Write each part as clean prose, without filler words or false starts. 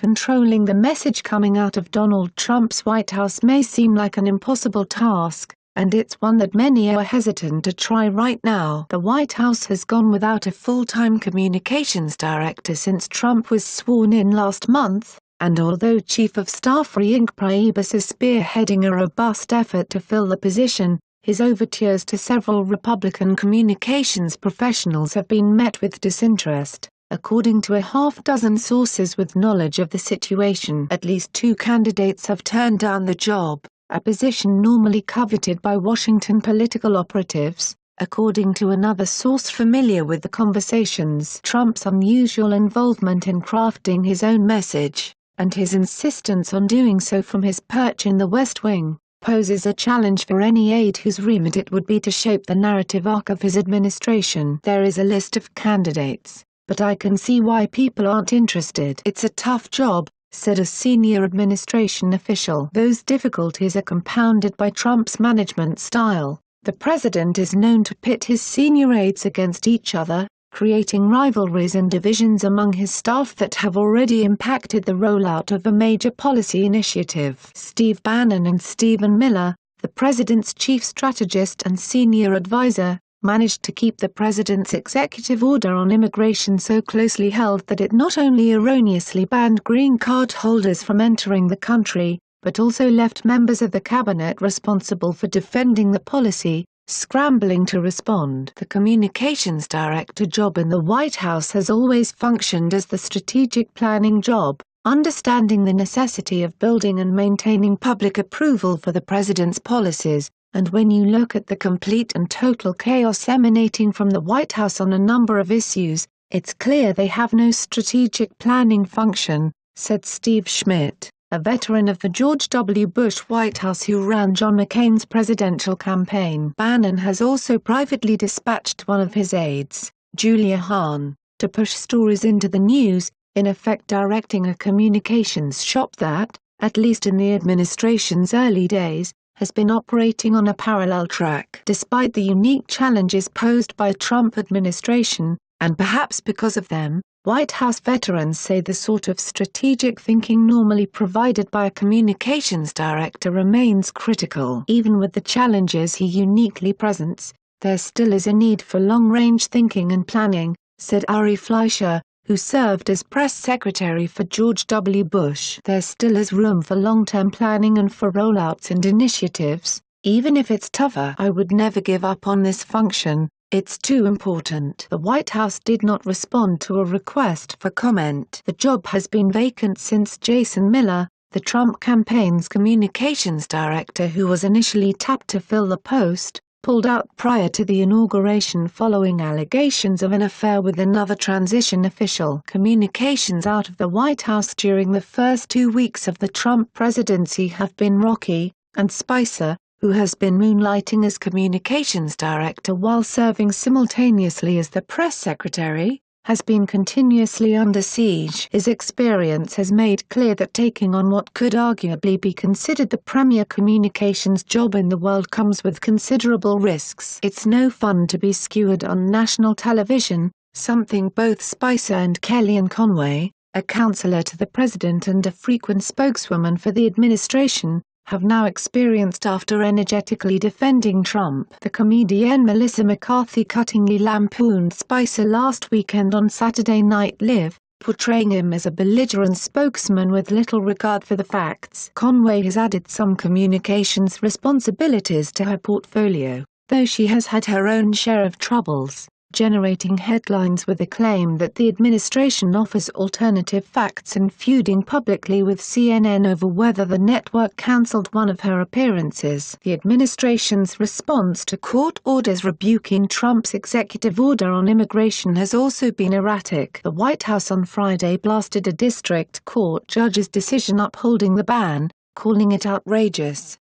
controlling the message coming out of Donald Trump's White House may seem like an impossible task, and it's one that many are hesitant to try right now. The White House has gone without a full-time communications director since Trump was sworn in last month, and although Chief of Staff Reince Priebus is spearheading a robust effort to fill the position, his overtures to several Republican communications professionals have been met with disinterest. According to a half-dozen sources with knowledge of the situation, at least 2 candidates have turned down the job, a position normally coveted by Washington political operatives. According to another source familiar with the conversations, Trump's unusual involvement in crafting his own message, and his insistence on doing so from his perch in the West Wing, poses a challenge for any aide whose remit it would be to shape the narrative arc of his administration. There is a list of candidates, but I can see why people aren't interested. It's a tough job, said a senior administration official. Those difficulties are compounded by Trump's management style. The president is known to pit his senior aides against each other, creating rivalries and divisions among his staff that have already impacted the rollout of a major policy initiative. Steve Bannon and Stephen Miller, the president's chief strategist and senior advisor, managed to keep the president's executive order on immigration so closely held that it not only erroneously banned green card holders from entering the country, but also left members of the cabinet responsible for defending the policy, scrambling to respond. The communications director job in the White House has always functioned as the strategic planning job, understanding the necessity of building and maintaining public approval for the president's policies, and when you look at the complete and total chaos emanating from the White House on a number of issues, it's clear they have no strategic planning function, said Steve Schmidt, a veteran of the George W. Bush White House who ran John McCain's presidential campaign. Bannon has also privately dispatched one of his aides, Julia Hahn, to push stories into the news, in effect directing a communications shop that, at least in the administration's early days, has been operating on a parallel track. Despite the unique challenges posed by the Trump administration, and perhaps because of them, White House veterans say the sort of strategic thinking normally provided by a communications director remains critical. Even with the challenges he uniquely presents, there still is a need for long-range thinking and planning, said Ari Fleischer, who served as press secretary for George W. Bush. There still is room for long-term planning and for rollouts and initiatives, even if it's tougher. I would never give up on this function, it's too important. The White House did not respond to a request for comment. The job has been vacant since Jason Miller, the Trump campaign's communications director who was initially tapped to fill the post, pulled out prior to the inauguration following allegations of an affair with another transition official. Communications out of the White House during the first 2 weeks of the Trump presidency have been rocky, and Spicer, who has been moonlighting as communications director while serving simultaneously as the press secretary, has been continuously under siege. His experience has made clear that taking on what could arguably be considered the premier communications job in the world comes with considerable risks. It's no fun to be skewered on national television, something both Spicer and Kellyanne Conway, a counselor to the president and a frequent spokeswoman for the administration, have now experienced after energetically defending Trump. The comedienne Melissa McCarthy cuttingly lampooned Spicer last weekend on Saturday Night Live, portraying him as a belligerent spokesman with little regard for the facts. Conway has added some communications responsibilities to her portfolio, though she has had her own share of troubles, generating headlines with the claim that the administration offers alternative facts and feuding publicly with CNN over whether the network cancelled one of her appearances. The administration's response to court orders rebuking Trump's executive order on immigration has also been erratic. The White House on Friday blasted a district court judge's decision upholding the ban, calling it outrageous.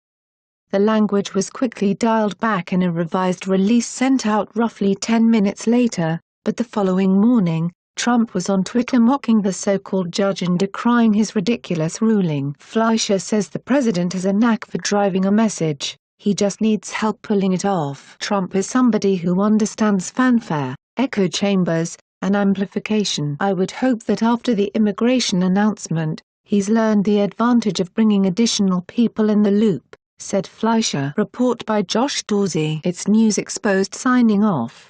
The language was quickly dialed back in a revised release sent out roughly 10 minutes later, but the following morning, Trump was on Twitter mocking the so-called judge and decrying his ridiculous ruling. Fleischer says the president has a knack for driving a message, he just needs help pulling it off. Trump is somebody who understands fanfare, echo chambers, and amplification. I would hope that after the immigration announcement, He's learned the advantage of bringing additional people in the loop," said Fleischer. Report by Josh Dorsey. It's news exposed signing off.